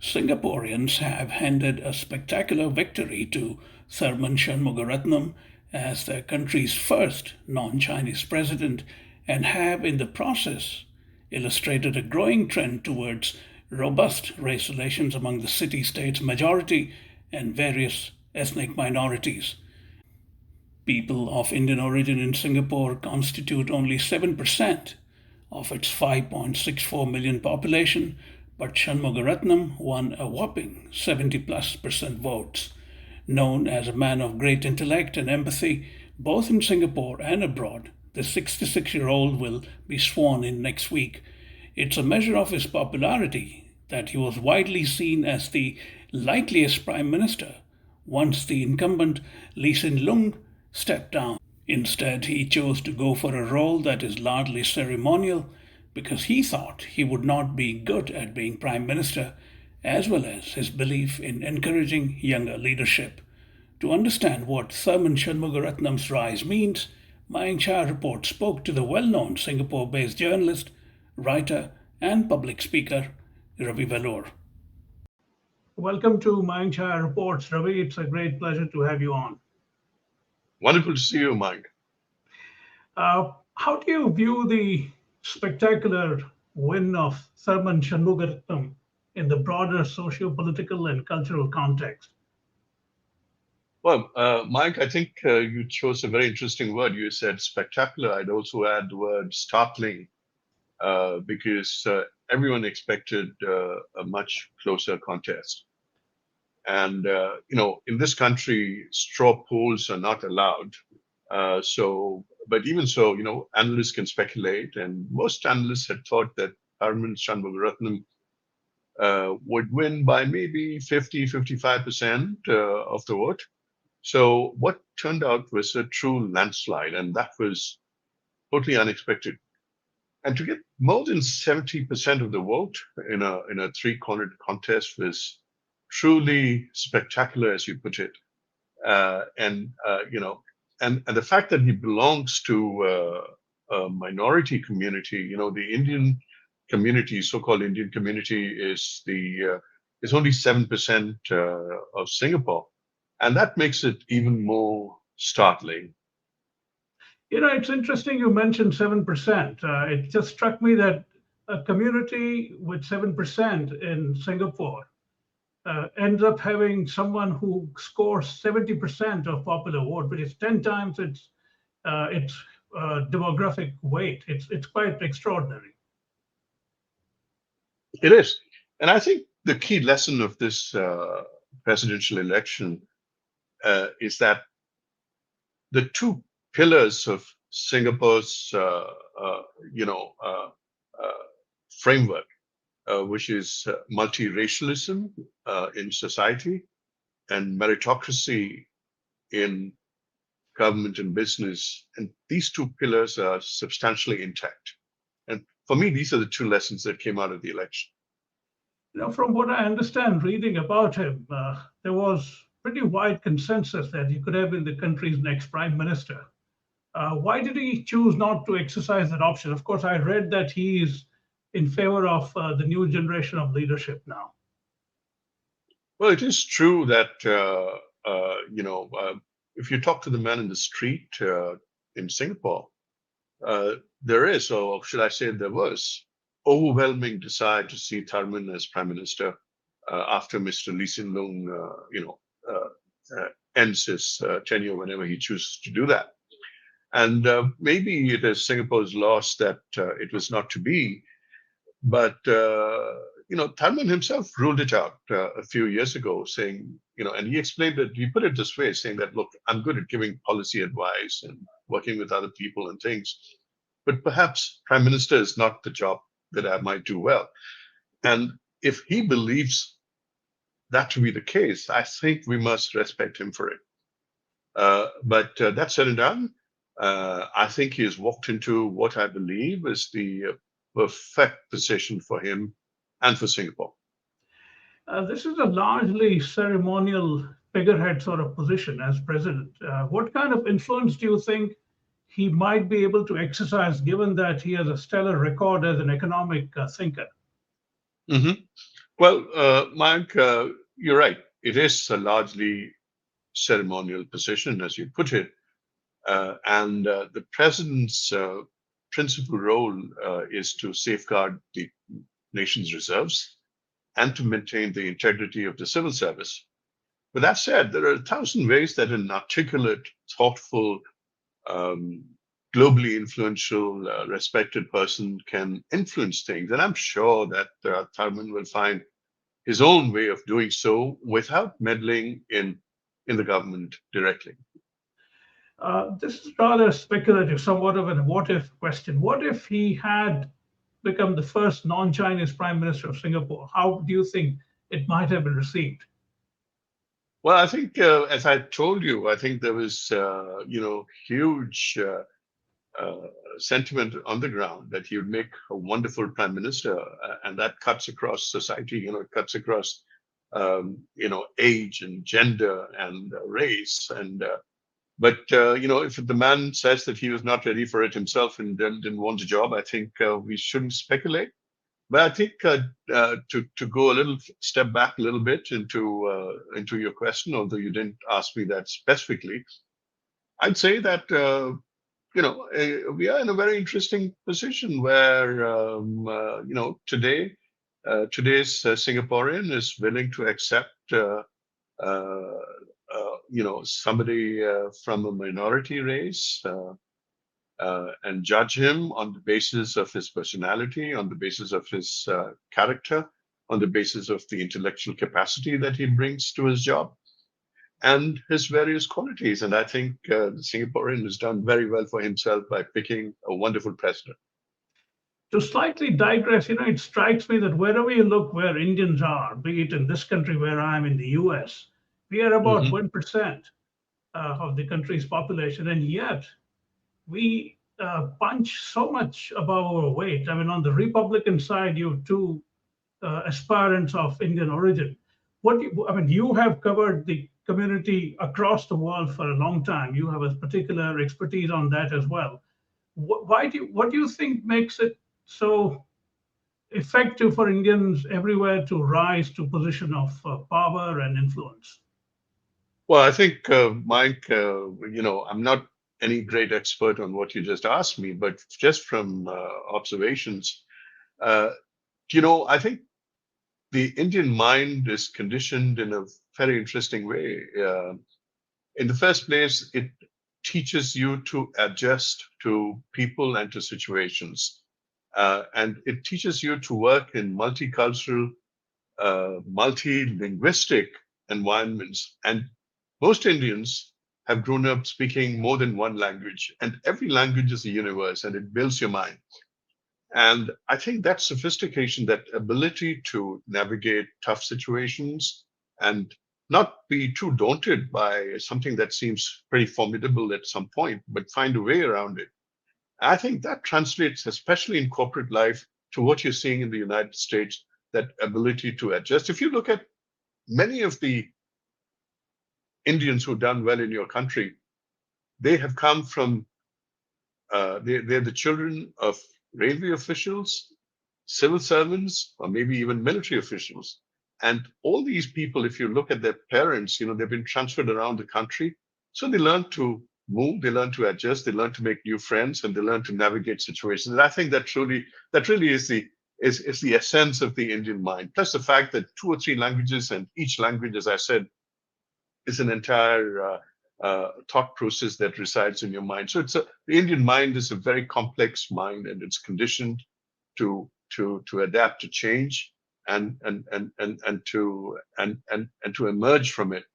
Singaporeans have handed a spectacular victory to Tharman Shanmugaratnam as their country's first non-Chinese president and have in the process illustrated a growing trend towards robust race relations among the city-state's majority and various ethnic minorities. People of Indian origin in Singapore constitute only 7% of its 5.64 million population, but Shanmugaratnam won a whopping 70+% votes. Known as a man of great intellect and empathy, both in Singapore and abroad, the 66-year-old will be sworn in next week. It's a measure of his popularity that he was widely seen as the likeliest prime minister once the incumbent Lee Hsien Loong stepped down. Instead, he chose to go for a role that is largely ceremonial because he thought he would not be good at being prime minister, as well as his belief in encouraging younger leadership. To understand what Tharman Shanmugaratnam's rise means, Mayank Chaya Report spoke to the well-known Singapore-based journalist, writer, and public speaker, Ravi Vellore. Welcome to Mayank Chaya Reports, Ravi. It's a great pleasure to have you on. Wonderful to see you, Mike. How do you view the spectacular win of Tharman Shanmugaratnam in the broader socio-political and cultural context? Well, Mike, I think you chose a very interesting word. You said spectacular. I'd also add the word startling because everyone expected a much closer contest. And, in this country, straw polls are not allowed. But even so, analysts can speculate. And most analysts had thought that Tharman Shanmugaratnam would win by maybe 55% of the vote. So what turned out was a true landslide, and that was totally unexpected. And to get more than 70% of the vote in a three-cornered contest was truly spectacular, as you put it. And the fact that he belongs to a minority community, the Indian community, so-called Indian community, is only 7% of Singapore. And that makes it even more startling. It's interesting you mentioned 7%. It just struck me that a community with 7% in Singapore ends up having someone who scores 70% of popular vote, which is 10 times its demographic weight. It's quite extraordinary. It is. And I think the key lesson of this presidential election is that the two pillars of Singapore's, framework, which is multiracialism in society and meritocracy in government and business, and these two pillars are substantially intact. And for me, these are the two lessons that came out of the election. From what I understand, reading about him, there was pretty wide consensus that he could have been the country's next prime minister. Why did he choose not to exercise that option? Of course, I read that he is in favor of the new generation of leadership now. Well, it is true that, if you talk to the man in the street in Singapore, there is, or should I say there was, overwhelming desire to see Tharman as prime minister after Mr. Lee Hsien Loong, ends his tenure whenever he chooses to do that. And maybe it is Singapore's loss that it was not to be. But, Tharman himself ruled it out a few years ago, saying, and he explained it, he put it this way, saying that, look, I'm good at giving policy advice and working with other people and things, but perhaps prime minister is not the job that I might do well. And if he believes that to be the case, I think we must respect him for it. But that said and done, I think he has walked into what I believe is the perfect position for him and for Singapore. This is a largely ceremonial figurehead sort of position as president. What kind of influence do you think he might be able to exercise, given that he has a stellar record as an economic thinker? Mm-hmm. Well, Mike, you're right. It is a largely ceremonial position, as you put it. And the president's principal role is to safeguard the nation's reserves and to maintain the integrity of the civil service. But that said, there are 1,000 ways that an articulate, thoughtful, um, globally influential, respected person can influence things. And I'm sure that Tharman will find his own way of doing so without meddling in the government directly. This is rather speculative, somewhat of a what if question. What if he had become the first non Chinese prime minister of Singapore? How do you think it might have been received? Well, I think, as I told you, I think there was, huge uh, sentiment on the ground that he would make a wonderful prime minister, and that cuts across society. It cuts across, age and gender and race. But if the man says that he was not ready for it himself and didn't want a job, I think we shouldn't speculate. But I think to go a little step back a little bit into your question, although you didn't ask me that specifically, I'd say that we are in a very interesting position where today's Singaporean is willing to accept uh, somebody from a minority race. And judge him on the basis of his personality, on the basis of his character, on the basis of the intellectual capacity that he brings to his job, and his various qualities. And I think the Singaporean has done very well for himself by picking a wonderful president. To slightly digress, it strikes me that wherever you look where Indians are, be it in this country where I am in the US, we are about Hmm. 1% of the country's population, and yet we punch so much above our weight. I mean, on the Republican side, you have two aspirants of Indian origin. I mean, you have covered the community across the world for a long time. You have a particular expertise on that as well. What do you think makes it so effective for Indians everywhere to rise to position of power and influence? Well, I think, Mike, I'm not any great expert on what you just asked me, but just from observations, uh, I think the Indian mind is conditioned in a very interesting way. In the first place, it teaches you to adjust to people and to situations. And it teaches you to work in multicultural, multilinguistic environments. And most Indians have grown up speaking more than one language, and every language is a universe and it builds your mind. And I think that sophistication, that ability to navigate tough situations and not be too daunted by something that seems pretty formidable at some point, but find a way around it. I think that translates, especially in corporate life, to what you're seeing in the United States, that ability to adjust. If you look at many of the Indians who've done well in your country, they have come from, they're the children of railway officials, civil servants, or maybe even military officials. And all these people, if you look at their parents, they've been transferred around the country. So they learn to move, they learn to adjust, they learn to make new friends, and they learn to navigate situations. And I think that really is the essence of the Indian mind. Plus the fact that two or three languages, and each language, as I said, is an entire thought process that resides in your mind. So the Indian mind is a very complex mind, and it's conditioned to adapt to change and to emerge from it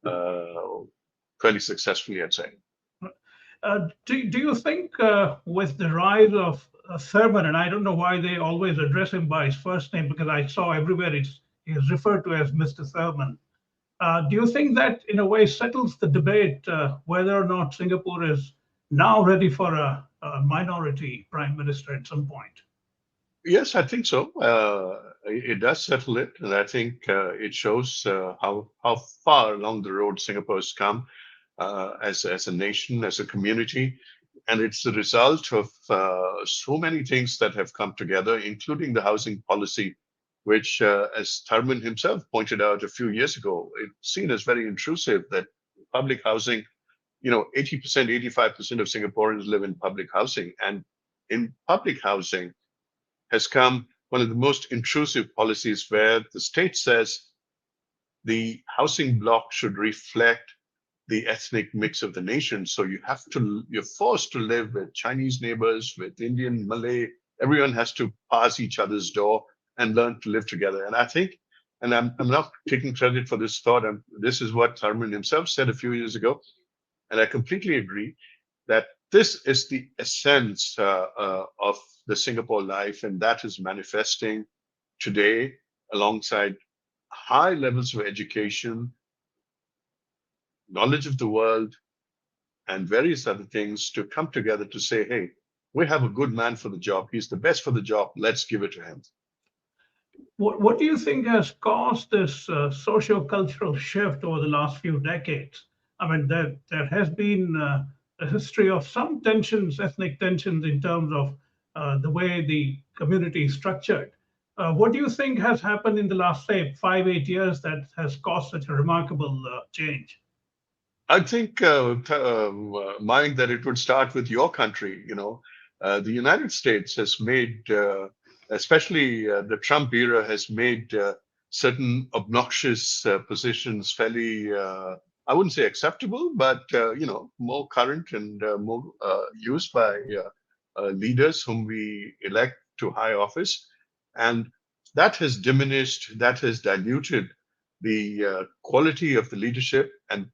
uh, fairly successfully, I'd say. Do you think with the rise of Thurman, and I don't know why they always address him by his first name because I saw everywhere he's referred to as Mr. Thurman. Do you think that in a way settles the debate whether or not Singapore is now ready for a minority prime minister at some point? Yes, I think so. It does settle it, and I think it shows how far along the road Singapore has come as a nation, as a community, and it's the result of so many things that have come together, including the housing policy, which, as Tharman himself pointed out a few years ago, it's seen as very intrusive that public housing, 80%, 85% of Singaporeans live in public housing. And in public housing has come one of the most intrusive policies where the state says the housing block should reflect the ethnic mix of the nation. So you're forced to live with Chinese neighbors, with Indian, Malay. Everyone has to pass each other's door and learn to live together. And I think, and I'm not taking credit for this thought, this is what Tharman himself said a few years ago, and I completely agree that this is the essence of the Singapore life, and that is manifesting today alongside high levels of education, knowledge of the world, and various other things to come together to say, hey, we have a good man for the job. He's the best for the job. Let's give it to him. What do you think has caused this socio-cultural shift over the last few decades? I mean, there has been a history of some tensions, ethnic tensions, in terms of the way the community is structured. What do you think has happened in the last, say, 5, 8 years that has caused such a remarkable change? I think, Mike, that it would start with your country. The United States has made, especially the Trump era, has made certain obnoxious positions fairly, I wouldn't say acceptable, but more current and more used by leaders whom we elect to high office, and that has diminished, that has diluted the quality of the leadership. And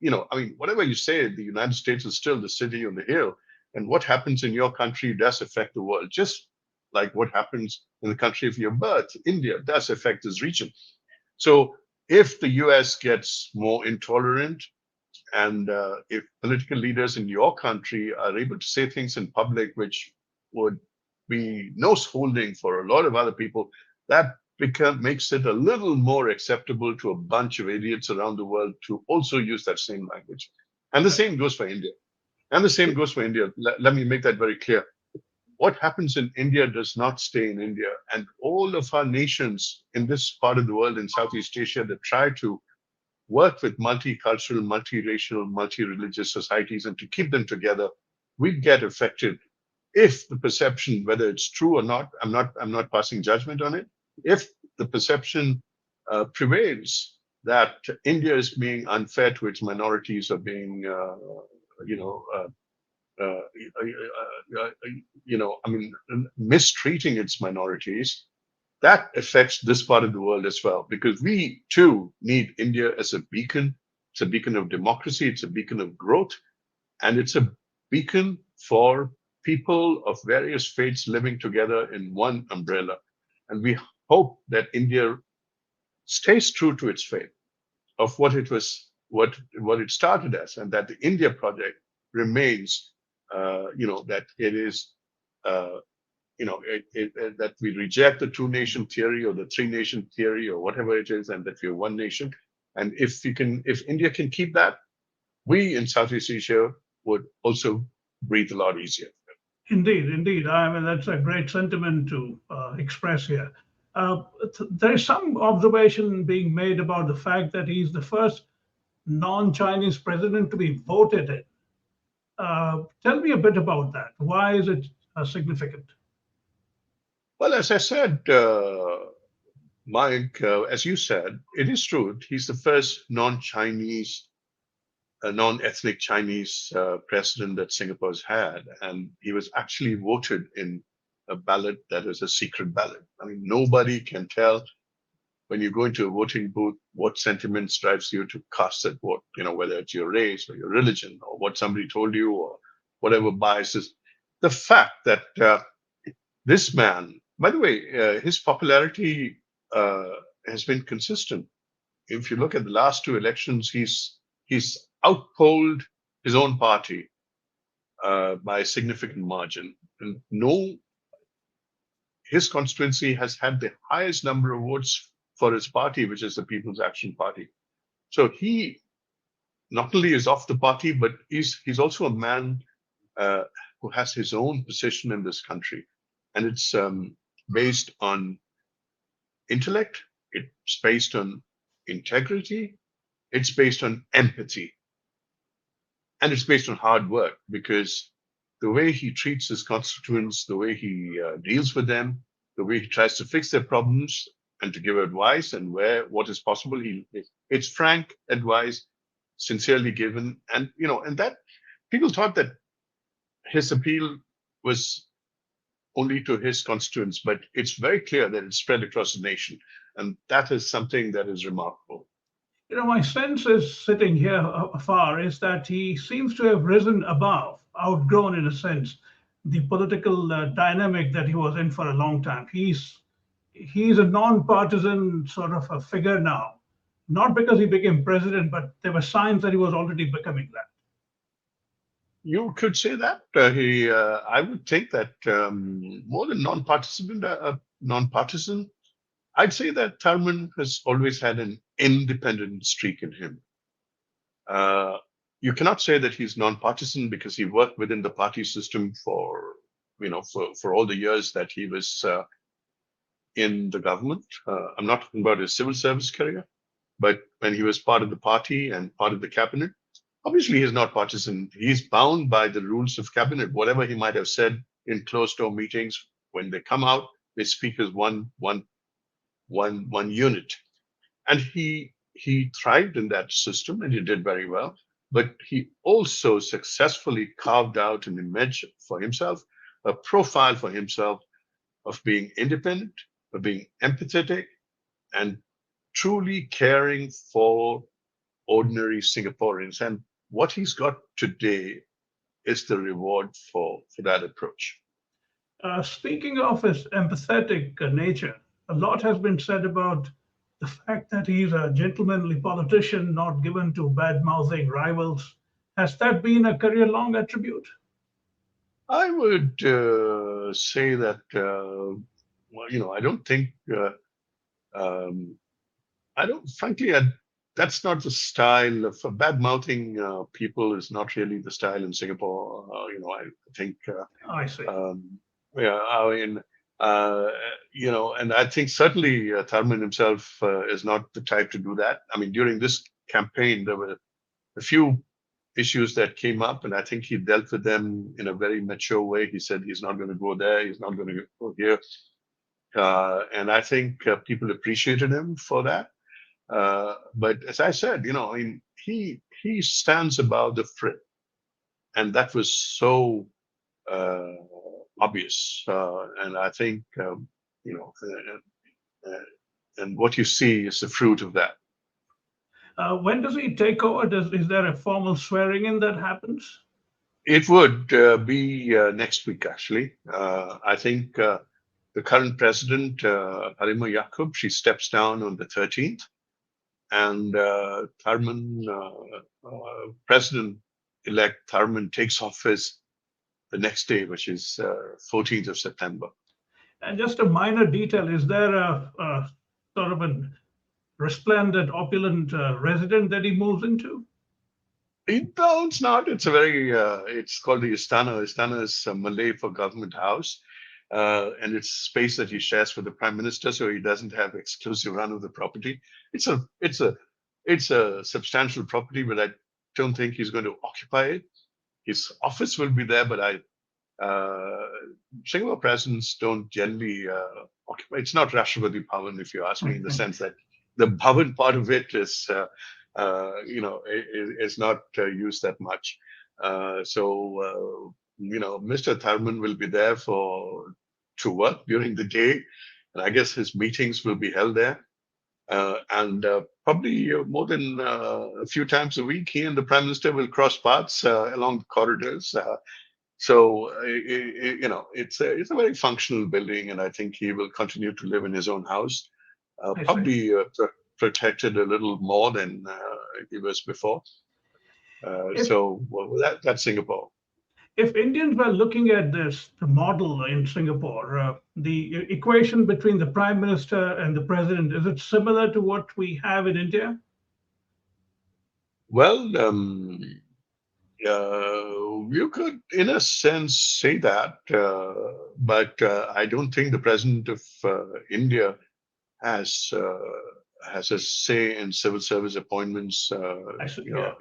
whatever you say, the United States is still the city on the hill, and what happens in your country does affect the world, just like what happens in the country of your birth, India, does affect this region. So if the US gets more intolerant, and if political leaders in your country are able to say things in public which would be nose holding for a lot of other people, that makes it a little more acceptable to a bunch of idiots around the world to also use that same language. And the same goes for India. Let me make that very clear. What happens in India does not stay in India. And all of our nations in this part of the world, in Southeast Asia, that try to work with multicultural, multiracial, multi-religious societies and to keep them together, we get affected if the perception, whether it's true or not, I'm not passing judgment on it. If the perception prevails that India is being unfair to its minorities or being, mistreating its minorities, that affects this part of the world as well, because we too need India as a beacon. It's a beacon of democracy, it's a beacon of growth, and it's a beacon for people of various faiths living together in one umbrella. And we hope that India stays true to its faith of what it was, what it started as, and that the India project remains, that it is, that we reject the two-nation theory or the three-nation theory or whatever it is, and that we're one nation. And if India can keep that, we in Southeast Asia would also breathe a lot easier. Indeed. I mean, that's a great sentiment to express here. There is some observation being made about the fact that he's the first non-Chinese president to be voted in. Tell me a bit about that. Why is it significant? Well, as I said, Mike, as you said, it is true. He's the first non-Chinese, non-ethnic Chinese president that Singapore's had. And he was actually voted in a ballot that is a secret ballot. I mean, nobody can tell when you go into a voting booth what sentiments drives you to cast that vote, whether it's your race or your religion or what somebody told you or whatever biases. The fact that this man, by the way, his popularity has been consistent. If you look at the last two elections, he's outpolled his own party by a significant margin. And his constituency has had the highest number of votes for his party, which is the People's Action Party. So he not only is of the party, but he's also a man who has his own position in this country. And it's based on intellect, it's based on integrity, it's based on empathy, and it's based on hard work, because the way he treats his constituents, the way he deals with them, the way he tries to fix their problems and to give advice, and where what is possible, it's frank advice, sincerely given, and and that people thought that his appeal was only to his constituents, but it's very clear that it's spread across the nation, and that is something that is remarkable. My sense is, sitting here afar, is that he seems to have risen above, outgrown, in a sense, the political dynamic that he was in for a long time. He's a non-partisan sort of a figure now, not because he became president, but there were signs that he was already becoming that. You could say that I would think that more than non-partisan, I'd say that Tharman has always had an independent streak in him. Uh, you cannot say that he's non-partisan because he worked within the party system for for all the years that he was in the government. I'm not talking about his civil service career, but when he was part of the party and part of the cabinet, obviously he's not partisan. He's bound by the rules of cabinet. Whatever he might have said in closed door meetings, when they come out, they speak as one unit. And he thrived in that system, and he did very well. But he also successfully carved out an image for himself, a profile for himself of being independent, of being empathetic, and truly caring for ordinary Singaporeans. And what he's got today is the reward for that approach. Speaking of his empathetic nature, a lot has been said about the fact that he's a gentlemanly politician, not given to bad mouthing rivals. Has that been a career long attribute? I would say that, I don't think, um, I don't, frankly, that's not the style of bad mouthing people is not really the style in Singapore. I think, I see. yeah, I mean, and I think certainly Tharman himself is not the type to do that. I mean, during this campaign, there were a few issues that came up, and I think he dealt with them in a very mature way. He said he's not going to go there, he's not going to go here, and I think people appreciated him for that. But as I said, I mean, he stands above the fray, and that was so uh, obvious. And I think you know, and what you see is the fruit of that. When does he take over? Is there a formal swearing in that happens? It would be next week, actually. I think the current president, Halimah Yacob, she steps down on the 13th, and President-elect Tharman takes office the next day, which is 14th of September. And just a minor detail, is there a sort of a resplendent, opulent residence that he moves into? No, it's not. It's a very, it's called the Istana. Istana is Malay for government house. And it's space that he shares with the prime minister, so he doesn't have exclusive run of the property. It's a substantial property, but I don't think he's going to occupy it. His office will be there, but Singapore presidents don't generally occupy. It's not Rashtrapati Bhavan, if you ask me, in the sense that the Bhavan part of it is, is not used that much. Mr. Tharman will be there to work during the day, and I guess his meetings will be held there. And probably more than a few times a week, he and the prime minister will cross paths along the corridors. It's a very functional building, and I think he will continue to live in his own house, probably protected a little more than he was before. That's Singapore. If Indians were looking at the model in Singapore, the equation between the prime minister and the president, is it similar to what we have in India? Well, you could, in a sense, say that, but I don't think the president of India has a say in civil service appointments, Yeah,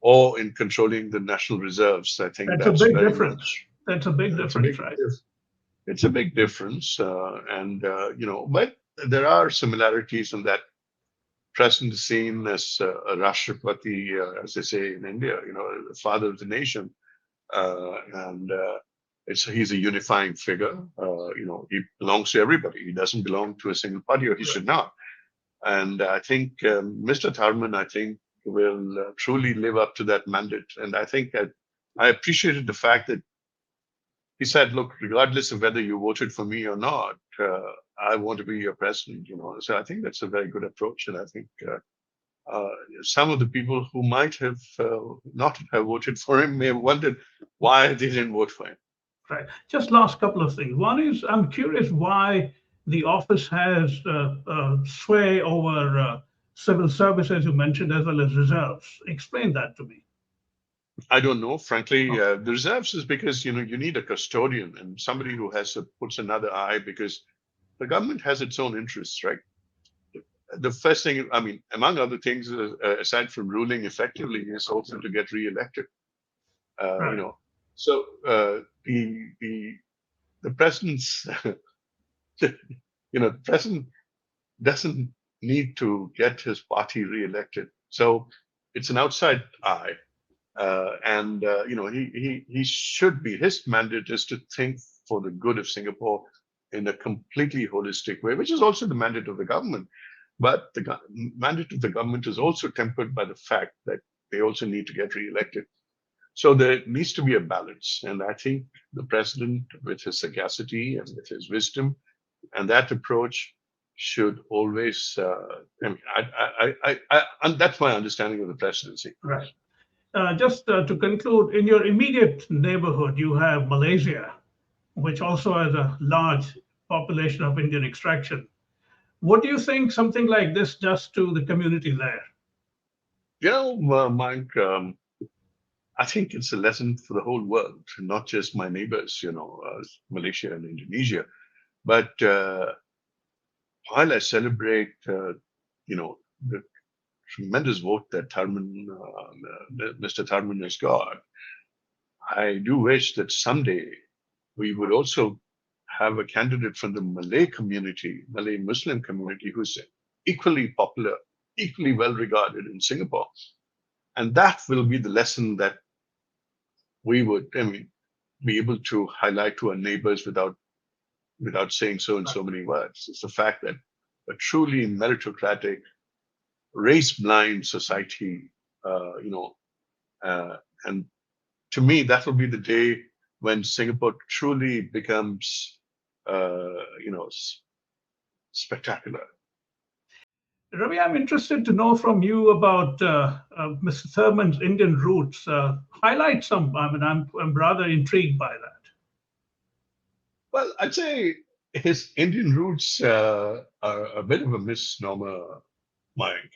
or in controlling the national reserves. I think that's a that's big very difference. much That's a big it's a difference, big right? it's a big difference, but there are similarities in that President is seen as a Rashtrapati, as they say in India, the father of the nation, and he's a unifying figure. He belongs to everybody. He doesn't belong to a single party, or he Right. should not. And I think Mr. Tharman, I think, will truly live up to that mandate. And I think I appreciated the fact that he said, "Look, regardless of whether you voted for me or not, I want to be your president." So I think that's a very good approach, and I think some of the people who might have not have voted for him may have wondered why they didn't vote for him. Right. Just last couple of things. One is I'm curious why the office has sway over civil service, as you mentioned, as well as reserves. Explain that to me. I don't know, frankly. Oh, The reserves is because you need a custodian and somebody who puts another eye, because the government has its own interests, right? The first thing, I mean, among other things, aside from ruling effectively, is also to get re-elected. Uh, you right. know, so the president's, the president doesn't need to get his party re-elected. So it's an outside eye. And he should be. His mandate is to think for the good of Singapore in a completely holistic way, which is also the mandate of the government. But the mandate of the government is also tempered by the fact that they also need to get re-elected. So there needs to be a balance, and I think the president, with his sagacity and with his wisdom and that approach, should always. I mean, and that's my understanding of the presidency. Right. Just to conclude, in your immediate neighborhood, you have Malaysia, which also has a large population of Indian extraction. What do you think something like this does to the community there? Mike, I think it's a lesson for the whole world, not just my neighbors, Malaysia and Indonesia. But while I celebrate, the tremendous vote that Mr. Tharman has got, I do wish that someday we would also have a candidate from the Malay community, Malay Muslim community, who's equally popular, equally well regarded in Singapore. And that will be the lesson that we would, be able to highlight to our neighbors without saying so in so many words. It's the fact that a truly meritocratic, race-blind society, and to me, that will be the day when Singapore truly becomes, spectacular. Ravi, I'm interested to know from you about Mr. Thurman's Indian roots. Highlight some. I mean, I'm rather intrigued by that. Well, I'd say his Indian roots are a bit of a misnomer, Mike.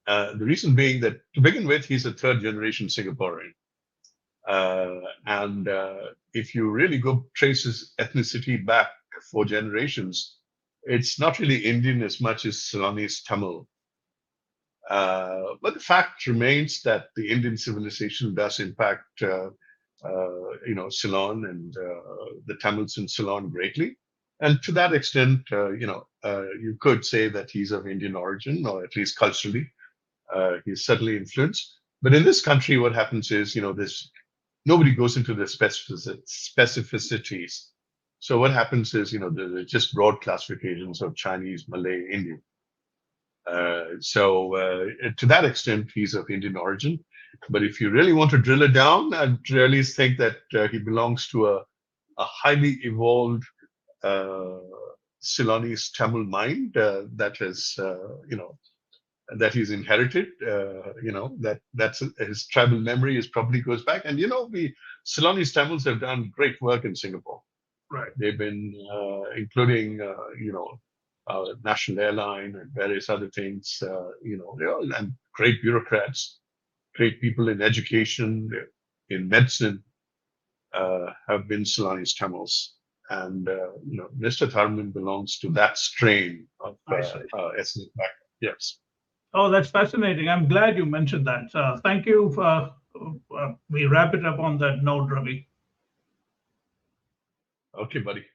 The reason being that, to begin with, he's a third generation Singaporean. And if you really go trace his ethnicity back 4 generations, it's not really Indian as much as Ceylonese Tamil. But the fact remains that the Indian civilization does impact, Ceylon and the Tamils in Ceylon greatly. And to that extent, you could say that he's of Indian origin, or at least culturally, he's certainly influenced. But in this country, what happens is, nobody goes into the specificities. So what happens is, there are just broad classifications of Chinese, Malay, Indian. To that extent, he's of Indian origin. But if you really want to drill it down, I'd really think that he belongs to a highly evolved Ceylonese Tamil mind that has, that he's inherited. That's his tribal memory is probably goes back. And the Ceylonese Tamils have done great work in Singapore. Right. They've been including, national airline and various other things, and great bureaucrats, great people in education, in medicine, have been Ceylonese Tamils. And Mr. Tharman belongs to that strain of I see. ethnic background. Yes. Oh, that's fascinating. I'm glad you mentioned that. Thank you. We wrap it up on that note, Ravi. Okay, buddy.